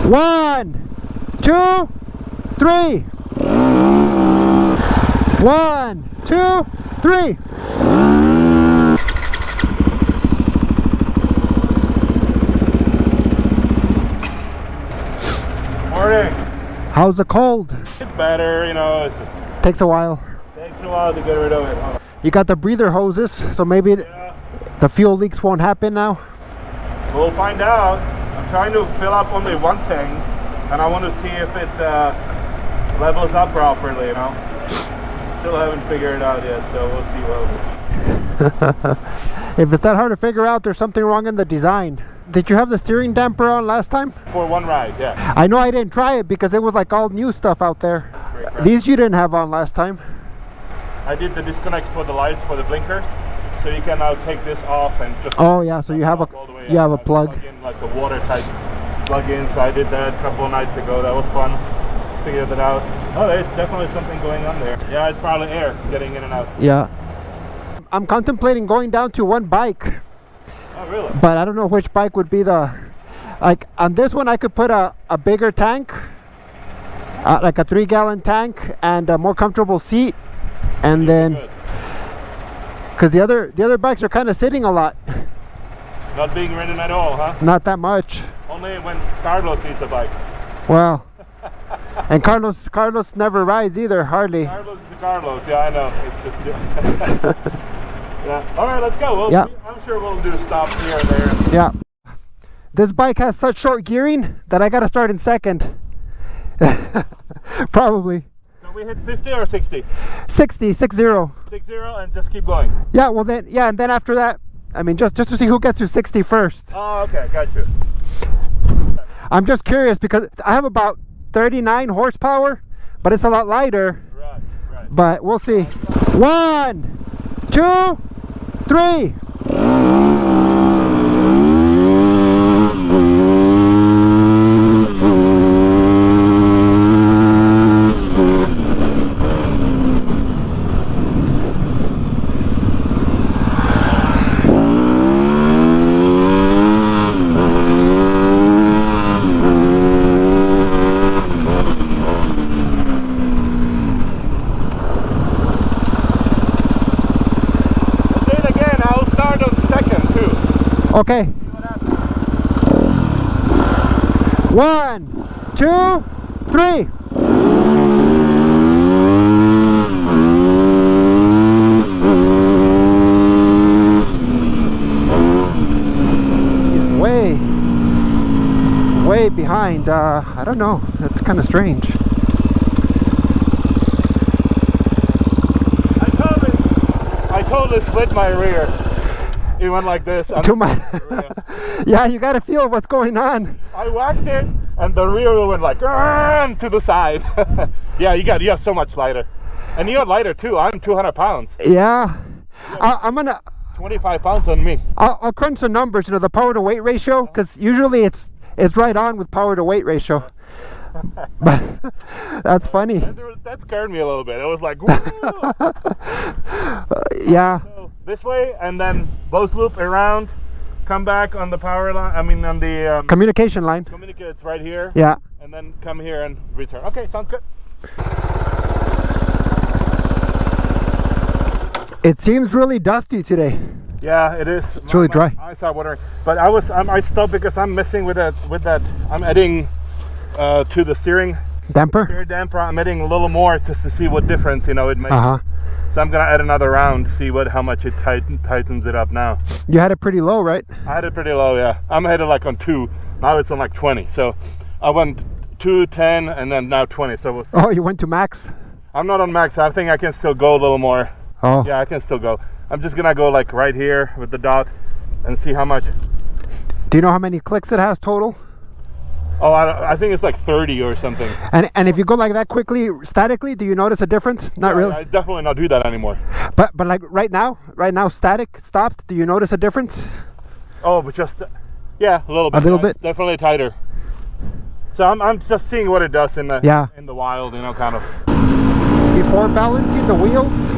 1, 2, 3. 1, 2, 3. Morning. How's the cold? It's better, you know. It just Takes a while. takes a while to get rid of it. You got the breather hoses, so maybe Yeah, the fuel leaks won't happen now. we'll find out. I'm trying to fill up only one tank, and I want to see if it levels up properly, you know. Still haven't figured it out yet, so we'll see what we'll do. If it's that hard to figure out, there's something wrong in the design. Did you have the steering damper on last time? For one ride, yeah. I know I didn't try it because it was like all new stuff out there. Great. These you didn't have on last time. I did the disconnect for the lights for the blinkers, so you can now take this off and just. Oh yeah, so you have a all the way you have a up. plug. Plug in like a watertight plug-in. So I did that a couple of nights ago. That was fun. Figured it out. Oh, there's definitely something going on there. Yeah, it's probably air getting in and out. Yeah. I'm contemplating going down to one bike, Oh, really? but I don't know which bike would be the. Like on this one, I could put a bigger tank, like a 3-gallon tank, and a more comfortable seat, and then because the other bikes are kind of sitting a lot. Not being ridden at all, huh? Not that much. Only when Carlos needs a bike. Well, and Carlos never rides either, hardly. Carlos is Carlos. Yeah, I know. It's just. Yeah. All right, let's go. Yeah. I'm sure we'll do stops here and there. Yeah. This bike has such short gearing that I gotta start in second. Probably. So we hit 50 or 60? 60. 60 and just keep going. Yeah, well then, yeah, and then after that, I mean, just to see who gets to 60 first. Oh, okay, got you. I'm just curious because I have about 39 horsepower, but it's a lot lighter. Right. But we'll see. 1, 2, 3. Okay. 1, 2, 3. He's way behind. I don't know. That's kind of strange. I totally split my rear. It went like this. Yeah, you gotta feel what's going on. I whacked it, and the rear wheel went like to the side. Yeah, you have so much lighter, and you're lighter too. I'm 200 pounds. Yeah, I'm gonna 25 pounds on me. I'll crunch the numbers. You know, the power to weight ratio, because usually it's right on with power to weight ratio. But that's funny. That scared me a little bit. It was like, yeah. So this way, and then both loop around, come back on the power line. I mean, on the communication line. Communicates right here. Yeah. And then come here and return. Okay, sounds good. It seems really dusty today. Yeah, it is. It's really dry. My eyes are watering. But I stopped because I'm messing with that. I'm adding to the steering Damper? damper. I'm adding a little more just to see what difference it makes. So I'm gonna add another round, see how much it tightens it up now. You had it pretty low, right? I had it pretty low, yeah. I'm headed like on 2. Now it's on like 20. So I went 2, 10, and then now 20. So we'll see. Oh, you went to max? I'm not on max. I think I can still go a little more. Oh. Yeah, I can still go. I'm just gonna go like right here with the dot and see how much. Do you know how many clicks it has total? Oh, I think it's like 30 or something. And if you go like that quickly, statically, do you notice a difference? Not really. I definitely not do that anymore. But like right now, static, stopped, do you notice a difference? Oh, but just, yeah, a little bit. A little bit? Definitely tighter. So I'm just seeing what it does in the wild, kind of. Before balancing the wheels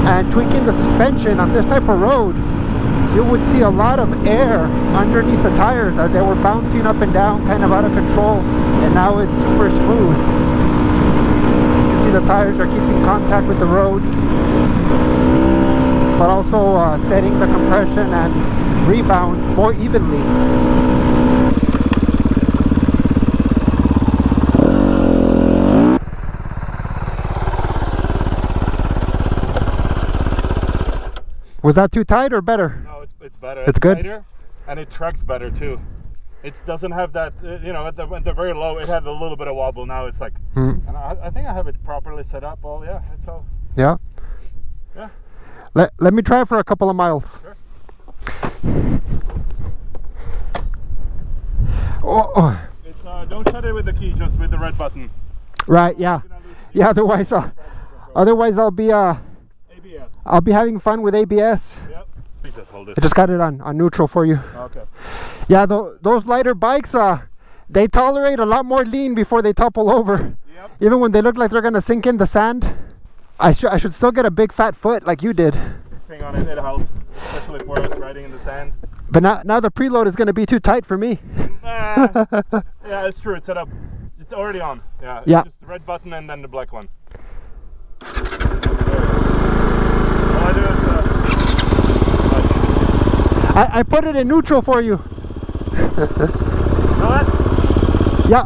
and tweaking the suspension on this type of road, you would see a lot of air underneath the tires as they were bouncing up and down, kind of out of control, and now it's super smooth. You can see the tires are keeping contact with the road, but also setting the compression and rebound more evenly. Was that too tight or better? No, it's better. It's good? Tighter, and it tracks better too. It doesn't have that, you know, at the very low, it had a little bit of wobble. Now it's like, and I think I have it properly set up. Oh yeah, it's all. Yeah. Yeah. Let me try for a couple of miles. Sure. Oh. It's don't shut it with the key, just with the red button. Right. Yeah. Yeah. Otherwise, I'll be ABS. I'll be having fun with ABS. Yep. Just hold it. I just got it on neutral for you. Okay. Yeah. Those lighter bikes, they tolerate a lot more lean before they topple over. Yep. Even when they look like they're gonna sink in the sand. I should still get a big fat foot like you did. Thing on it, it helps, especially for us riding in the sand. But now the preload is gonna be too tight for me. Yeah, it's true. It's set up. It's already on. Yeah. It's Yeah. just the red button and then the black one. All I do is I put it in neutral for you. know that? Yeah.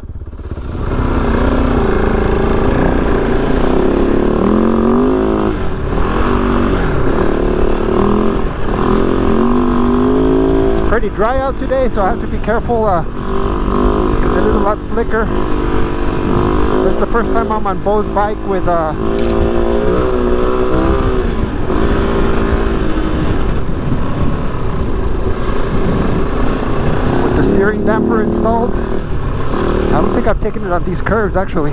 It's pretty dry out today, so I have to be careful because it is a lot slicker. But it's the first time I'm on Bo's bike with the steering damper installed. I don't think I've taken it on these curves actually.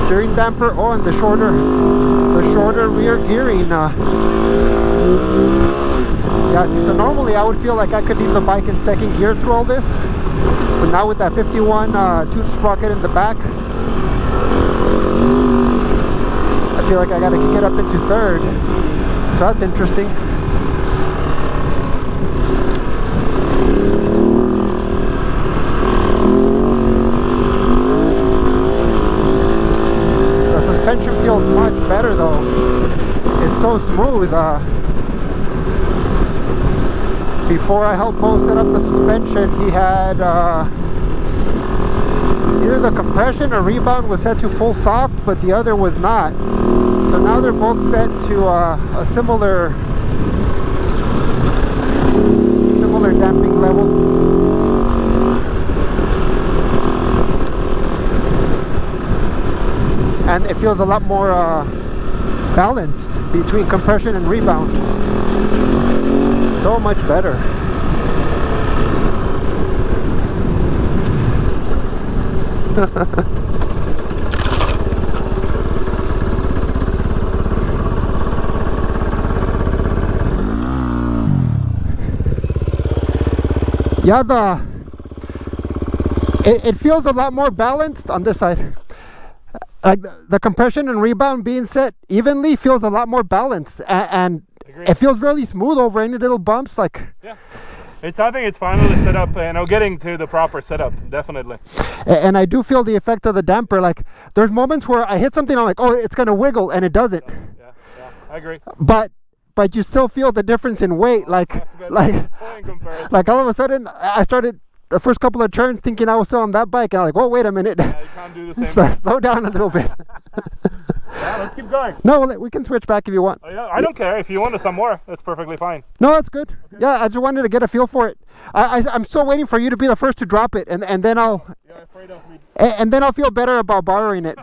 Steering damper, oh, and the shorter rear gearing. Yeah, see, so normally I would feel like I could leave the bike in second gear through all this, but now with that 51 tooth sprocket in the back, I feel like I gotta kick it up into third. So that's interesting. The suspension feels much better though. It's so smooth. Before I helped Bo set up the suspension, he had either the compression or rebound was set to full soft, but the other was not. So now they're both set to a similar damping level. And it feels a lot more balanced between compression and rebound. So much better. Yeah, it feels a lot more balanced on this side. Like the compression and rebound being set evenly feels a lot more balanced, and it feels really smooth over any little bumps. Like, yeah, I think it's finally set up. Getting to the proper setup, definitely. And I do feel the effect of the damper. Like, there's moments where I hit something, I'm like, oh, it's gonna wiggle, and it doesn't. Yeah, I agree. But you still feel the difference in weight. Like all of a sudden, I started the first couple of turns thinking I was still on that bike, and I'm like, whoa, wait a minute. Yeah, you can't do the same. Slow down a little bit. Yeah, let's keep going. No, we can switch back if you want. Oh, yeah, I don't care. If you want some more, that's perfectly fine. No, that's good. Okay. Yeah, I just wanted to get a feel for it. I'm still waiting for you to be the first to drop it, and then I'll. You're afraid of me. And then I'll feel better about borrowing it.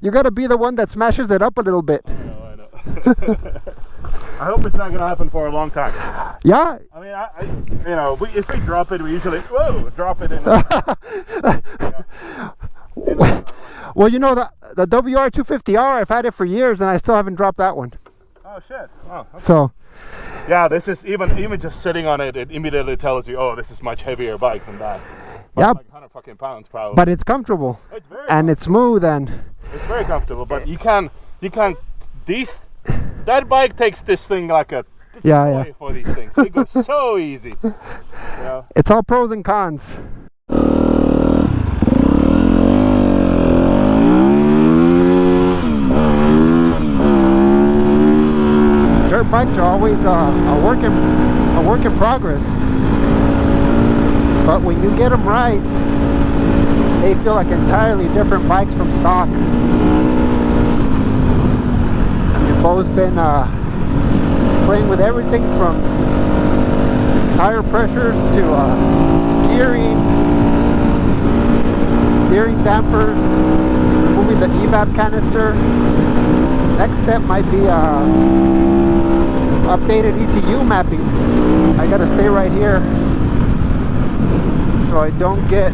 You gotta be the one that smashes it up a little bit. I know. I hope it's not gonna happen for a long time. Yeah. I mean, if we drop it, we usually drop it in. Well, the WR250R, I've had it for years, and I still haven't dropped that one. Oh shit! Oh, okay. So. Yeah, this is even just sitting on it. It immediately tells you, oh, this is much heavier bike than that. Yeah. Like 100 fucking pounds probably. But it's comfortable. It's very and comfortable. it's smooth and It's very comfortable, but that bike takes this thing like a toy for these things. It goes so easy. Yeah. It's all pros and cons. Dirt bikes are always a work in progress, but when you get them right, they feel like entirely different bikes from stock. And Bo's been playing with everything from tire pressures to gearing, steering dampers, removing the evap canister. Next step might be updated ECU mapping. I gotta stay right here so I don't get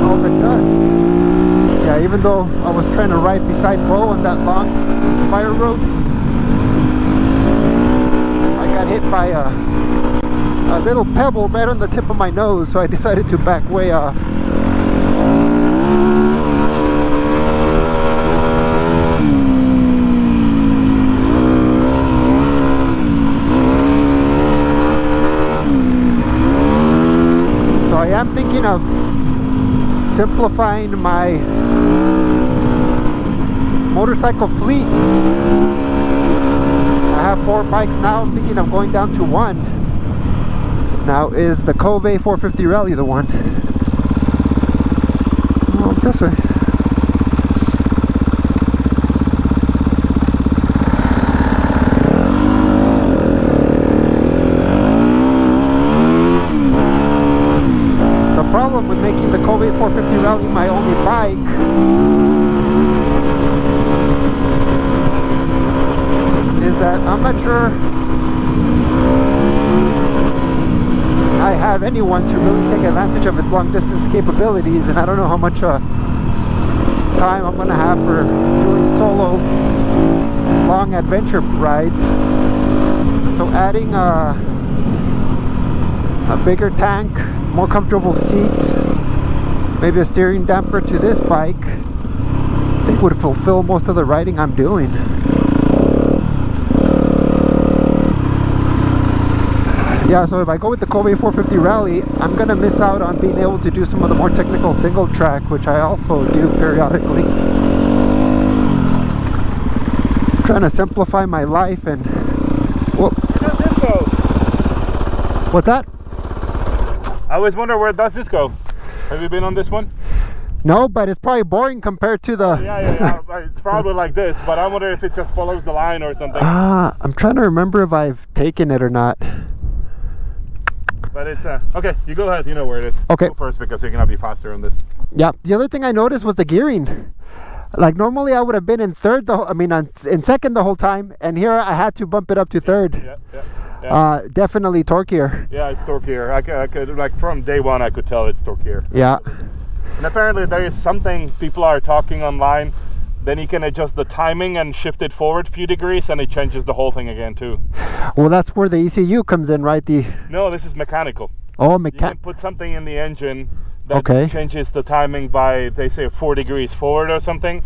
all the dust. Yeah, even though I was trying to ride beside Bo on that long fire road, I got hit by a little pebble right on the tip of my nose, so I decided to back way off. I am thinking of simplifying my motorcycle fleet. I have 4 bikes now. I'm thinking of going down to 1. Now, is the Kove 450 Rally the one? Oh, this way. Problem with making the Kove 450 Rally my only bike is that I'm not sure I have anyone to really take advantage of its long distance capabilities, and I don't know how much time I'm gonna have for doing solo long adventure rides. So adding a bigger tank, more comfortable seats, maybe a steering damper to this bike, I think would fulfill most of the riding I'm doing. Yeah, so if I go with the Kove 450 Rally, I'm gonna miss out on being able to do some of the more technical single track, which I also do periodically. I'm trying to simplify my life and what's that? I always wonder, where does this go? Have you been on this one? No, but it's probably boring compared to the... Yeah. It's probably like this, but I wonder if it just follows the line or something. I'm trying to remember if I've taken it or not. But it's... okay, you go ahead. You know where it is. Okay. Go first, because you're going to be faster on this. Yeah, the other thing I noticed was the gearing. Like, normally I would have been in third, in second the whole time, and here I had to bump it up to third. Yeah. Definitely torquier. Yeah, it's torquier. I could, like, from day one, I could tell it's torquier. Yeah. And apparently there is something people are talking online. Then you can adjust the timing and shift it forward a few degrees, and it changes the whole thing again too. Well, that's where the ECU comes in, right? No, this is mechanical. Oh, You can put something in the engine that changes the timing by, they say, 4 degrees forward or something.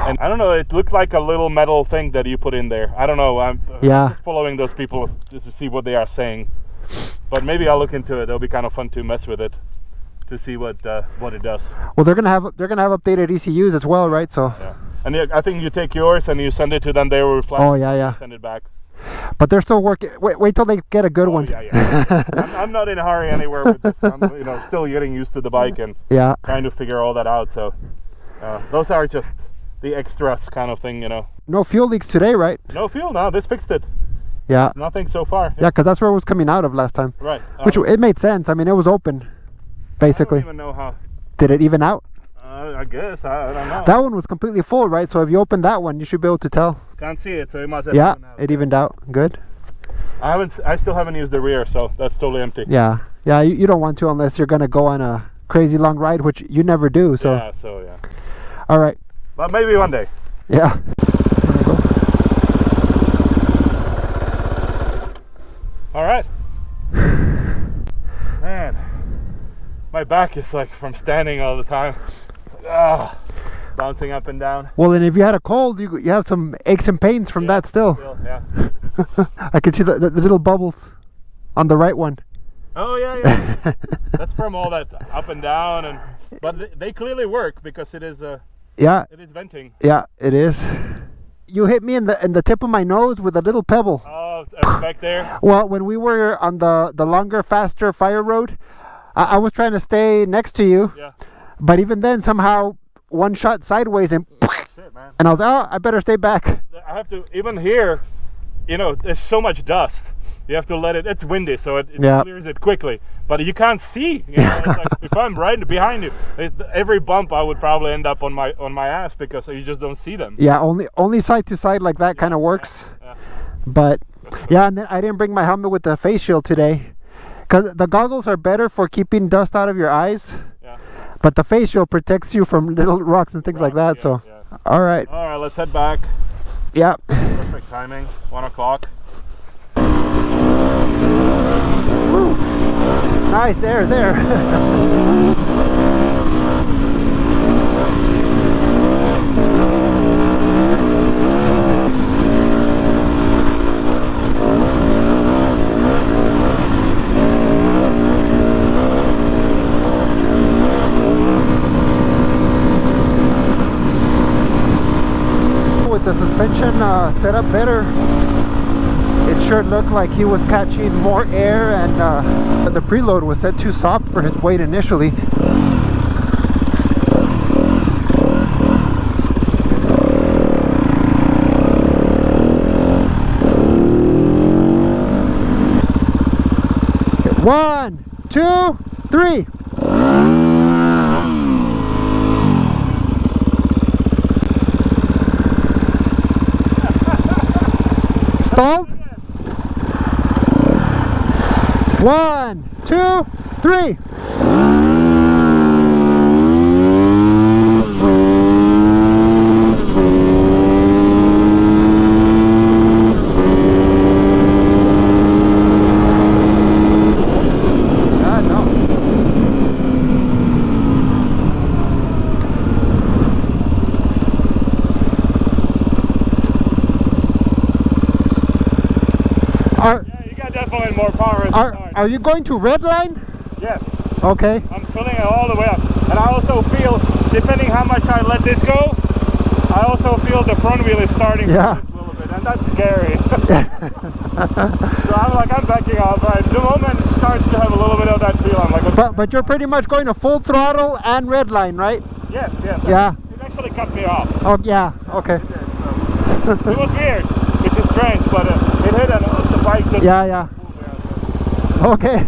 And I don't know, it looked like a little metal thing that you put in there. I don't know, I'm just following those people just to see what they are saying. But maybe I'll look into it. It'll be kind of fun to mess with it, to see what it does. Well, they're gonna have updated ECUs as well, right? So yeah. And I think you take yours and you send it to them. They will reflect. Oh yeah. Send it back. But they're still working. Wait till they get a good one. Yeah. I'm not in a hurry anywhere with this. I'm still getting used to the bike and trying to figure all that out. So those are just the extras kind of thing, No fuel leaks today, right? No fuel. No, this fixed it. Yeah. Nothing so far. Yeah, because that's where it was coming out of last time. Right. Which it made sense. I mean, it was open, basically. I don't even know how. Did it even out? I guess. I don't know. That one was completely full, right? So if you open that one, you should be able to tell. Can't see it, so it must have evened out. It evened out. Good. I still haven't used the rear, so that's totally empty. Yeah. You don't want to unless you're gonna go on a crazy long ride, which you never do. So. Yeah. All right. But maybe one day. Yeah. All right. Man, my back is like from standing all the time. It's like, bouncing up and down. Well, and if you had a cold, you have some aches and pains from that still. Yeah. I can see the little bubbles on the right one. Oh yeah. That's from all that up and down, but they clearly work because it is yeah. It is venting. Yeah, it is. You hit me in the tip of my nose with a little pebble. Oh, back there. Well, when we were on the longer, faster fire road, I was trying to stay next to you. Yeah. But even then, somehow one shot sideways and Shit, man. and I was I better stay back. I have to, even here, you know, there's so much dust. You have to let it, it's windy, so it clears it quickly. But you can't see. You know, it's like, if I'm right behind you, every bump I would probably end up on my ass because you just don't see them. Yeah, only side to side like that kind of works. Yeah. But yeah, and then I didn't bring my helmet with the face shield today because the goggles are better for keeping dust out of your eyes. Yeah. But the face shield protects you from little rocks and things like that. Yeah, so, yeah. all right. All right, let's head back. Yeah. Perfect timing. 1 o'clock. Woo. Nice air there. With the suspension set up better, it sure looked like he was catching more air, and the preload was set too soft for his weight initially. Okay, 1, 2, 3. Stalled. 1, 2, 3. Definitely more power. Are you going to red line? Yes. Okay. I'm filling it all the way up. And I also feel, depending how much I let this go, I also feel the front wheel is starting to shift a little bit, and that's scary. So I'm backing off. Right? The moment it starts to have a little bit of that feel, I'm like, okay. But you're pretty much going to full throttle and red line, right? Yes. Yeah. It actually cut me off. Oh yeah. Okay. It did, so. It was weird, which is strange, but it hit and the bike just. Yeah. Okay.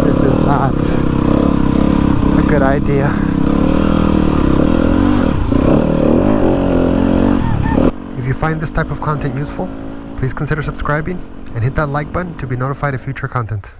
This is not a good idea. If you find this type of content useful, please consider subscribing and hit that like button to be notified of future content.